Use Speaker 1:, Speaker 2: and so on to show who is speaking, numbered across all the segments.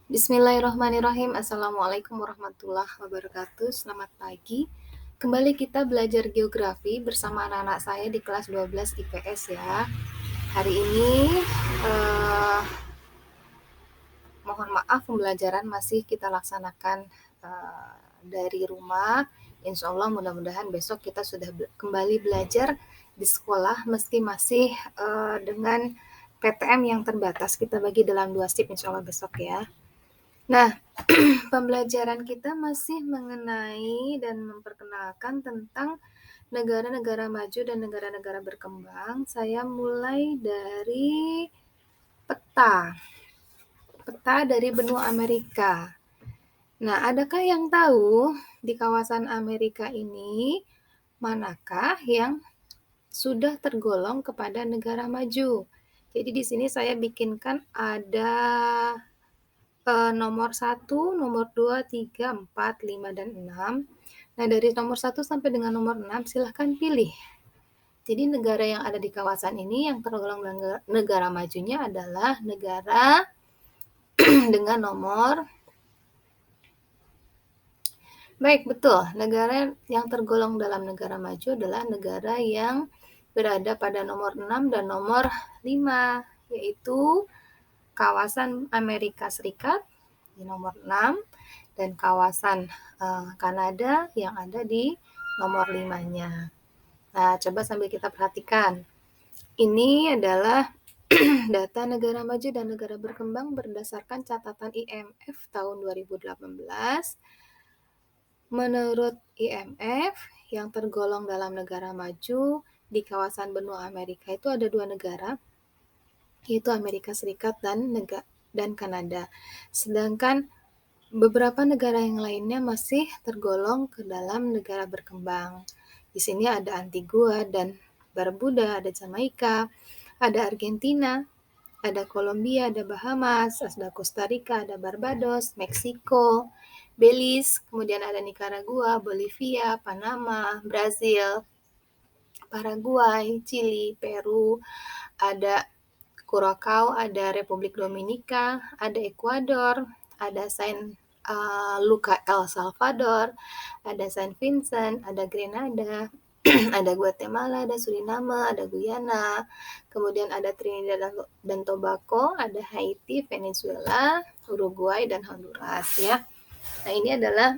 Speaker 1: Bismillahirrahmanirrahim. Assalamualaikum warahmatullahi wabarakatuh. Selamat pagi. Kembali kita belajar geografi bersama anak-anak saya di kelas 12 IPS ya. Hari ini mohon maaf pembelajaran masih kita laksanakan dari rumah. Insya Allah mudah-mudahan besok kita sudah kembali belajar di sekolah meski masih dengan PTM yang terbatas. Kita bagi dalam 2 shift insya Allah besok ya. Nah, pembelajaran kita masih mengenai dan memperkenalkan tentang negara-negara maju dan negara-negara berkembang. Saya mulai dari peta dari benua Amerika. Nah, adakah yang tahu di kawasan Amerika ini manakah yang sudah tergolong kepada negara maju? Jadi di sini saya bikinkan ada nomor 1, nomor 2, 3, 4, 5, dan 6. Nah, dari nomor 1 sampai dengan nomor 6 silahkan pilih. Jadi negara yang ada di kawasan ini yang tergolong negara majunya adalah negara dengan nomor baik, betul. Negara yang tergolong dalam negara maju adalah negara yang berada pada nomor 6 dan nomor 5, yaitu kawasan Amerika Serikat di nomor 6 dan kawasan Kanada yang ada di nomor 5-nya. Nah, coba sambil kita perhatikan. Ini adalah data negara maju dan negara berkembang berdasarkan catatan IMF tahun 2018. Menurut IMF, yang tergolong dalam negara maju di kawasan benua Amerika itu ada 2 negara, yaitu Amerika Serikat dan Kanada. Sedangkan beberapa negara yang lainnya masih tergolong ke dalam negara berkembang. Di sini ada Antigua dan Barbuda, ada Jamaika, ada Argentina, ada Kolombia, ada Bahamas, ada Costa Rica, ada Barbados, Meksiko, Belize, kemudian ada Nicaragua, Bolivia, Panama, Brazil, Paraguay, Chili, Peru, ada Curacao, ada Republik Dominika, ada Ekuador, ada Saint Lucia El Salvador, ada Saint Vincent, ada Grenada, ada Guatemala, ada Suriname, ada Guyana, kemudian ada Trinidad dan Tobago, ada Haiti, Venezuela, Uruguay, dan Honduras ya. Nah, ini adalah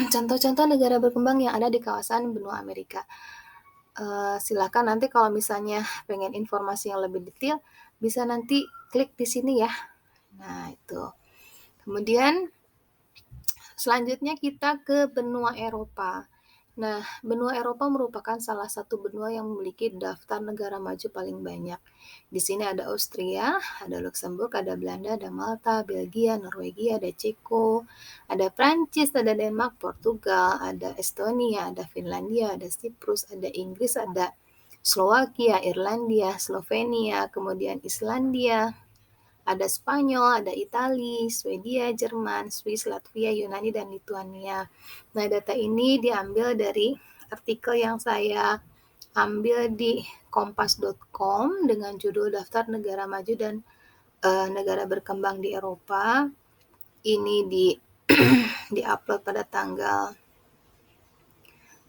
Speaker 1: contoh-contoh negara berkembang yang ada di kawasan benua Amerika. Silakan nanti kalau misalnya pengen informasi yang lebih detail, bisa nanti klik di sini ya. Nah, itu. Kemudian selanjutnya kita ke benua Eropa. Nah, benua Eropa merupakan salah satu benua yang memiliki daftar negara maju paling banyak. Di sini ada Austria, ada Luxembourg, ada Belanda, ada Malta, Belgia, Norwegia, ada Ceko, ada Prancis, ada Denmark, Portugal, ada Estonia, ada Finlandia, ada Siprus, ada Inggris, ada Slovakia, Irlandia, Slovenia, kemudian Islandia, ada Spanyol, ada Italia, Swedia, Jerman, Swiss, Latvia, Yunani, dan Lituania. Nah, data ini diambil dari artikel yang saya ambil di kompas.com dengan judul Daftar Negara Maju dan Negara Berkembang di Eropa. Ini di-upload pada tanggal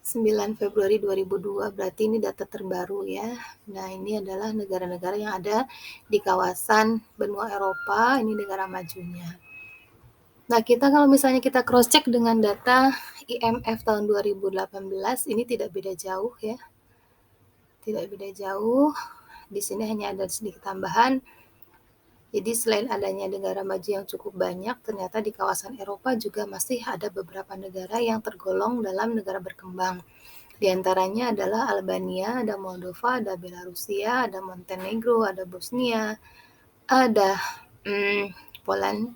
Speaker 1: 9 Februari 2002, berarti ini data terbaru ya. Nah, ini adalah negara-negara yang ada di kawasan benua Eropa, ini negara majunya. Nah, kita kalau misalnya kita cross-check dengan data IMF tahun 2018, ini tidak beda jauh ya. Tidak beda jauh, di sini hanya ada sedikit tambahan. Jadi selain adanya negara maju yang cukup banyak, ternyata di kawasan Eropa juga masih ada beberapa negara yang tergolong dalam negara berkembang. Di antaranya adalah Albania, ada Moldova, ada Belarusia, ada Montenegro, ada Bosnia, ada Poland,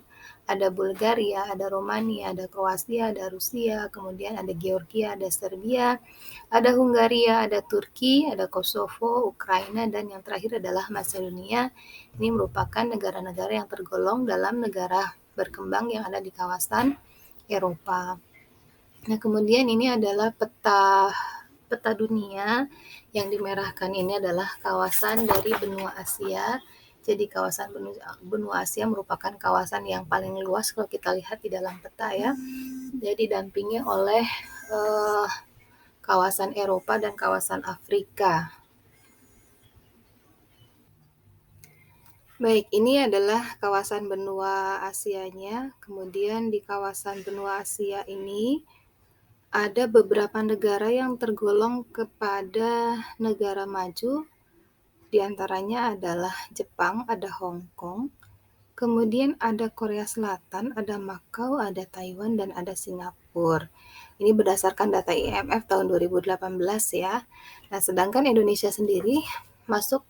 Speaker 1: ada Bulgaria, ada Romania, ada Kroasia, ada Rusia, kemudian ada Georgia, ada Serbia, ada Hungaria, ada Turki, ada Kosovo, Ukraina, dan yang terakhir adalah Macedonia. Ini merupakan negara-negara yang tergolong dalam negara berkembang yang ada di kawasan Eropa. Nah, kemudian ini adalah peta dunia yang dimerahkan ini adalah kawasan dari benua Asia Jadi kawasan benua Asia merupakan kawasan yang paling luas kalau kita lihat di dalam peta ya. Dia didampingi oleh kawasan Eropa dan kawasan Afrika. Baik, ini adalah kawasan benua Asianya. Kemudian di kawasan benua Asia ini ada beberapa negara yang tergolong kepada negara maju. Di antaranya adalah Jepang, ada Hong Kong, kemudian ada Korea Selatan, ada Makau, ada Taiwan, dan ada Singapura. Ini berdasarkan data IMF tahun 2018 ya. Nah, sedangkan Indonesia sendiri masuk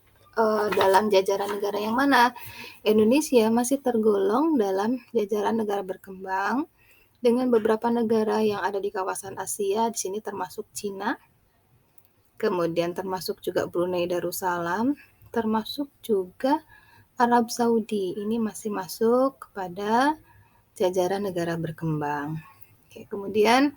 Speaker 1: dalam jajaran negara yang mana? Indonesia masih tergolong dalam jajaran negara berkembang dengan beberapa negara yang ada di kawasan Asia. Di sini termasuk Cina, kemudian termasuk juga Brunei Darussalam, termasuk juga Arab Saudi. Ini masih masuk kepada jajaran negara berkembang. Oke, kemudian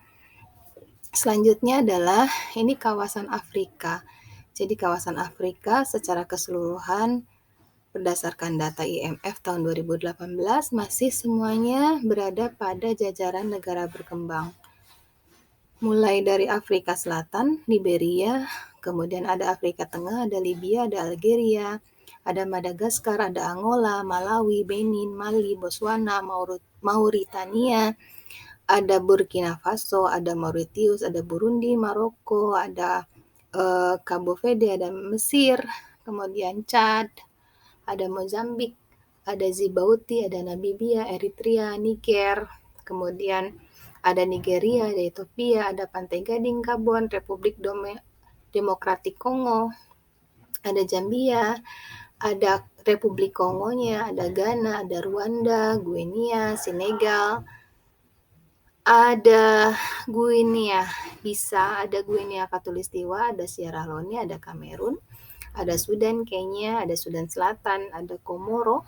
Speaker 1: selanjutnya adalah ini kawasan Afrika. Jadi kawasan Afrika secara keseluruhan berdasarkan data IMF tahun 2018 masih semuanya berada pada jajaran negara berkembang. Mulai dari Afrika Selatan, Liberia, kemudian ada Afrika Tengah, ada Libya, ada Algeria, ada Madagaskar, ada Angola, Malawi, Benin, Mali, Botswana, Mauritania, ada Burkina Faso, ada Mauritius, ada Burundi, Maroko, ada Cabo Verde, ada Mesir, kemudian Chad, ada Mozambik, ada Djibouti, ada Namibia, Eritrea, Niger, kemudian ada Nigeria, ada Ethiopia, ada Pantai Gading, Gabon, Republik Demokratik Kongo, ada Zambia, ada Republik Kongonya, ada Ghana, ada Rwanda, Guinea, Senegal, ada Guinea Bisa, ada Guinea Khatulistiwa, ada Sierra Leone, ada Kamerun, ada Sudan, Kenya, ada Sudan Selatan, ada Komoro,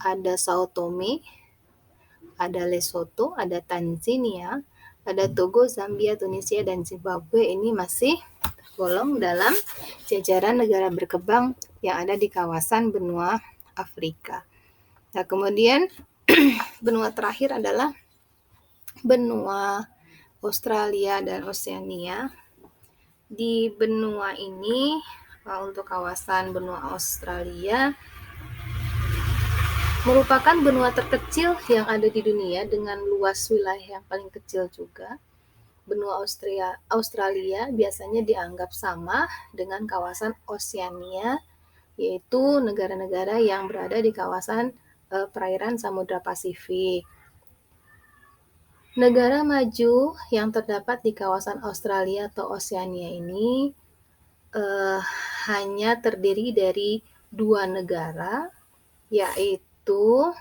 Speaker 1: ada Sao Tome, ada Lesotho, ada Tanzania, ada Togo, Zambia, Tunisia, dan Zimbabwe. Ini masih tergolong dalam jajaran negara berkembang yang ada di kawasan benua Afrika. Nah, kemudian benua terakhir adalah benua Australia dan Oseania. Di benua ini, untuk kawasan benua Australia, merupakan benua terkecil yang ada di dunia dengan luas wilayah yang paling kecil juga. Benua Australia biasanya dianggap sama dengan kawasan Oseania, yaitu negara-negara yang berada di kawasan perairan Samudra Pasifik. Negara maju yang terdapat di kawasan Australia atau Oseania ini hanya terdiri dari 2 negara, yaitu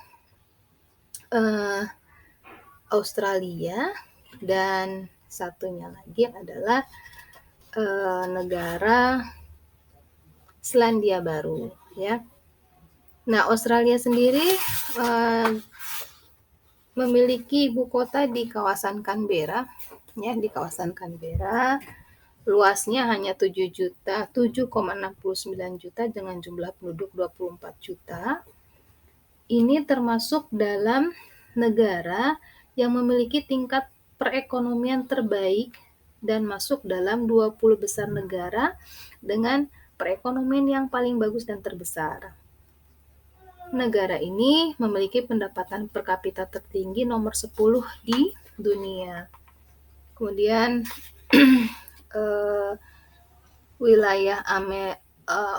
Speaker 1: Australia dan satunya lagi adalah negara Selandia Baru ya. Nah, Australia sendiri memiliki ibu kota di kawasan Canberra ya, di kawasan Canberra. Luasnya hanya 7,69 juta dengan jumlah penduduk 24 juta. Ini termasuk dalam negara yang memiliki tingkat perekonomian terbaik dan masuk dalam 20 besar negara dengan perekonomian yang paling bagus dan terbesar. Negara ini memiliki pendapatan per kapita tertinggi nomor 10 di dunia. Kemudian wilayah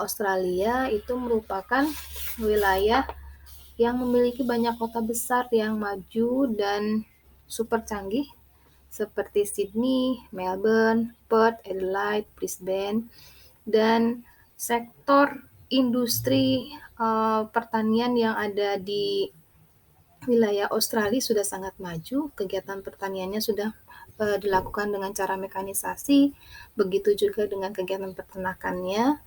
Speaker 1: Australia itu merupakan wilayah yang memiliki banyak kota besar yang maju dan super canggih seperti Sydney, Melbourne, Perth, Adelaide, Brisbane, dan sektor industri pertanian yang ada di wilayah Australia sudah sangat maju. Kegiatan pertaniannya sudah dilakukan dengan cara mekanisasi, begitu juga dengan kegiatan peternakannya,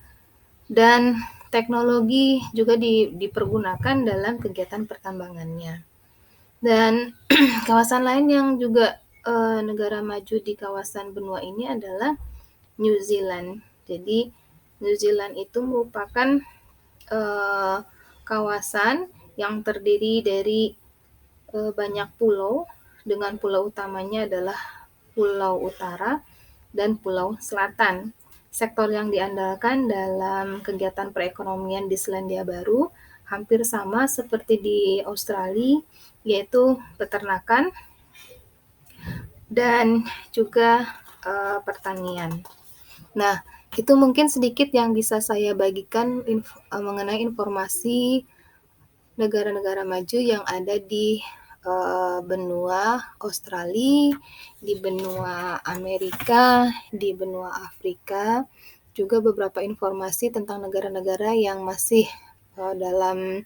Speaker 1: dan teknologi juga dipergunakan dalam kegiatan pertambangannya. Dan kawasan lain yang juga negara maju di kawasan benua ini adalah New Zealand. Jadi New Zealand itu merupakan kawasan yang terdiri dari banyak pulau, dengan pulau utamanya adalah Pulau Utara dan Pulau Selatan. Sektor yang diandalkan dalam kegiatan perekonomian di Selandia Baru hampir sama seperti di Australia, yaitu peternakan dan juga pertanian. Nah, itu mungkin sedikit yang bisa saya bagikan mengenai informasi negara-negara maju yang ada di benua Australia, di benua Amerika, di benua Afrika, juga beberapa informasi tentang negara-negara yang masih dalam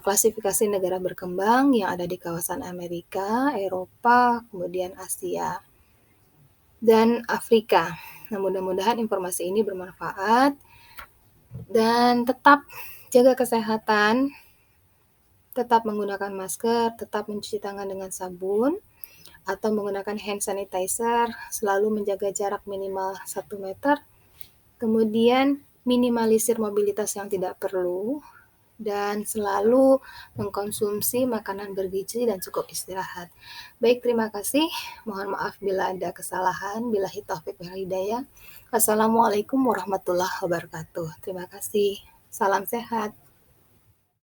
Speaker 1: klasifikasi negara berkembang yang ada di kawasan Amerika, Eropa, kemudian Asia, dan Afrika. Nah, mudah-mudahan informasi ini bermanfaat dan tetap jaga kesehatan, tetap menggunakan masker, tetap mencuci tangan dengan sabun atau menggunakan hand sanitizer, selalu menjaga jarak minimal 1 meter, kemudian minimalisir mobilitas yang tidak perlu, dan selalu mengkonsumsi makanan bergizi dan cukup istirahat. Baik, terima kasih. Mohon maaf bila ada kesalahan. Billahi taufiq wal hidayah. Wassalamualaikum warahmatullahi wabarakatuh. Terima kasih. Salam sehat.